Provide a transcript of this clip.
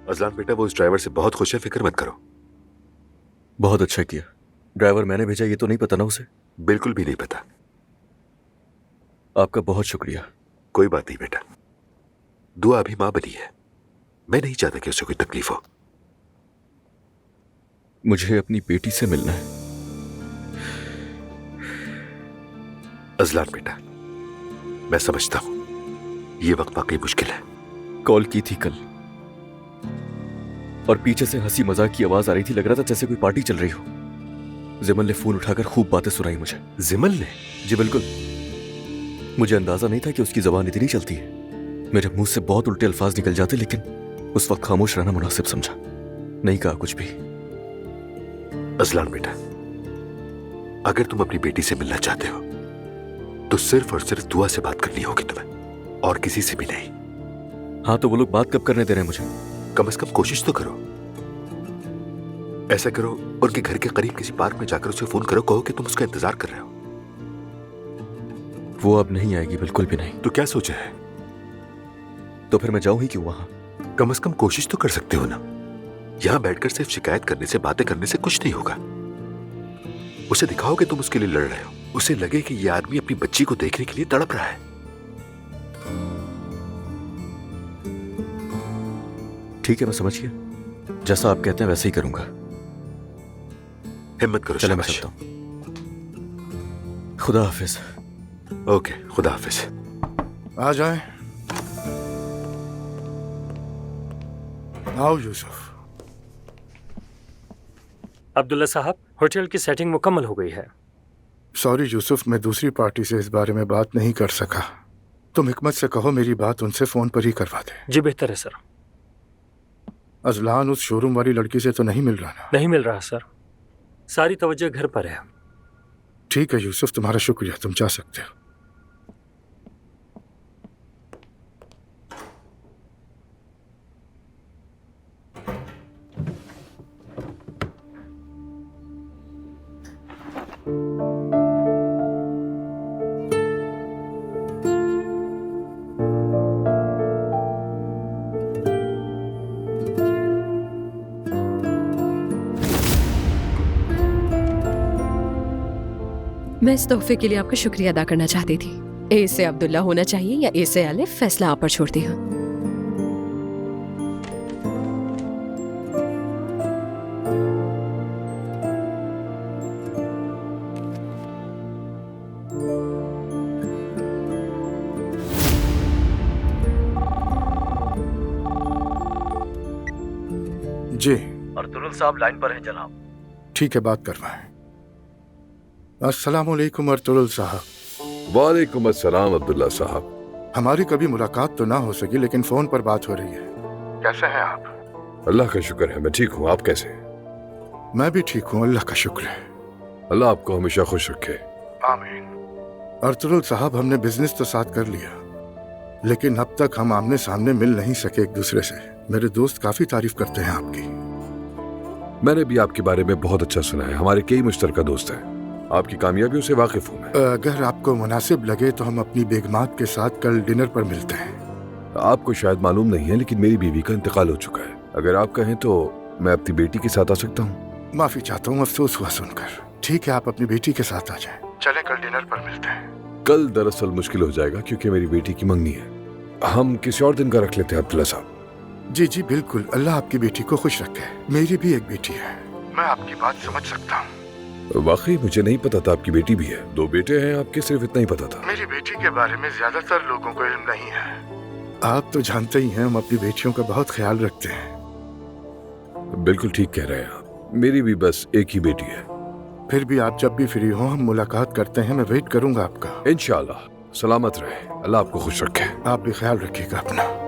Azlan बेटा, वो इस ड्राइवर से बहुत खुश है, फिक्र मत करो। बहुत अच्छा किया। ड्राइवर मैंने भेजा ये तो नहीं पता ना उसे? बिल्कुल भी नहीं पता। आपका बहुत शुक्रिया। कोई बात नहीं बेटा, दुआ अभी मां बनी है, मैं नहीं चाहता कि उसे कोई तकलीफ हो। मुझे अपनी बेटी से मिलना है। अजलान बेटा, मैं समझता हूं ये वक्त वाकई मुश्किल है। कॉल की थी कल और पीछे से हंसी मजाक की आवाज आ रही थी, लग रहा था जैसे कोई पार्टी चल रही हो। जिमल ने फोन उठाकर खूब बातें सुनाई मुझे। जिमल ने? जी बिल्कुल। मुझे अंदाजा नहीं था कि उसकी जबान इतनी चलती है। मेरे मुंह से बहुत उल्टे अल्फाज निकल जाते, लेकिन उस वक्त खामोश रहना मुनासिब समझा, नहीं कहा कुछ भी। अजलान बेटा, अगर तुम अपनी बेटी से मिलना चाहते हो तो सिर्फ और सिर्फ दुआ से बात करनी होगी तुम्हें, और किसी से भी नहीं। हाँ, तो वो लोग बात कब करने दे रहे हैं मुझे? कम से कम कोशिश तो करो। ऐसा करो, उनके घर के करीब किसी पार्क में जाकर उसे फोन करो, कहो कि तुम उसका इंतजार कर रहे हो। वो अब नहीं आएगी, बिल्कुल भी नहीं। तो क्या सोचा है? तो फिर मैं जाऊं ही क्यों वहां? कम से कम कोशिश तो कर सकते हो ना। यहां बैठकर सिर्फ शिकायत करने से, बातें करने से कुछ नहीं होगा। उसे दिखाओ कि तुम उसके लिए लड़ रहे हो, उसे लगे कि यह आदमी अपनी बच्ची को देखने के लिए तड़प रहा है। ठीक है, मैं समझ गया। जैसा आप कहते हैं वैसे ही करूंगा। हिम्मत करो। चले, मैं चलता हूं। खुदा हाफिज। ओके, खुदा हाफिज। आ जाए। आओ यूसुफ। अब्दुल्ला साहब, होटल की सेटिंग मुकम्मल हो गई है। सॉरी यूसुफ, मैं दूसरी पार्टी से इस बारे में बात नहीं कर सका। तुम हिकमत से कहो मेरी बात उनसे फोन पर ही करवा दे। जी बेहतर है सर। अजलान उस शोरूम वाली लड़की से तो नहीं मिल रहा ना? नहीं मिल रहा सर, सारी तवज्जो घर पर है। ठीक है यूसुफ, तुम्हारा शुक्रिया, तुम जा सकते हो। मैं इस तोहफे के लिए आपका शुक्रिया अदा करना चाहती थी। ए से अब्दुल्ला होना चाहिए या ए से अलिफ, फैसला आप पर छोड़ती हूँ। जी अर्तुगरुल साहब लाइन पर हैं जनाब। ठीक है, बात करवाएं। अस्सलाम वालेकुम अर्तुगरुल साहब। वालेकुम अस्सलाम अब्दुल्ला साहब। हमारी कभी मुलाकात तो ना हो सकी, लेकिन फोन पर बात हो रही है। कैसे हैं आप? अल्लाह का शुक्र है, मैं ठीक हूँ। आप कैसे हैं? मैं भी ठीक हूँ, अल्लाह का शुक्र है। अल्लाह आपको हमेशा खुश रखे। आमीन। अर्तुगरुल साहब, हमने बिजनेस तो साथ कर लिया, लेकिन अब तक हम आमने सामने मिल नहीं सके एक दूसरे से। मेरे दोस्त काफी तारीफ करते हैं आपकी। मैंने भी आपके बारे में बहुत अच्छा सुना है। हमारे कई मुश्तरका दोस्त हैं। आपकी कामयाबियों से वाकिफ हूँ मैं। अगर आपको मुनासिब लगे तो हम अपनी बेगमात के साथ कल डिनर पर मिलते हैं। आपको शायद मालूम नहीं है, लेकिन मेरी बीवी का इंतकाल हो चुका है। अगर आप कहें तो मैं अपनी बेटी के साथ आ सकता हूँ। माफी चाहता हूँ, अफसोस हुआ सुनकर। ठीक है, आप अपनी बेटी के साथ आ जाएं। चलें, कल डिनर पर मिलते हैं। कल दरअसल मुश्किल हो जाएगा क्योंकि मेरी बेटी की मंगनी है। हम किसी और दिन का रख लेते हैं अब्दुल्ला साहब। जी जी बिल्कुल, अल्लाह आपकी बेटी को खुश रखे। मेरी भी एक बेटी है, मैं आपकी बात समझ सकता हूँ। वाकई मुझे नहीं पता था आपकी बेटी भी है। 2 बेटे हैं आपके, सिर्फ इतना ही पता था। मेरी बेटी के बारे में ज्यादातर लोगों को इल्म नहीं है। आप तो जानते ही हैं, हम अपनी बेटियों का बहुत ख्याल रखते हैं। बिल्कुल ठीक कह रहे हैं आप। मेरी भी बस एक ही बेटी है। फिर भी आप जब भी फ्री हो हम मुलाकात करते हैं। मैं वेट करूंगा आपका। इंशाअल्लाह। सलामत रहे, अल्लाह आपको खुश रखे। आप भी ख्याल रखिएगा अपना।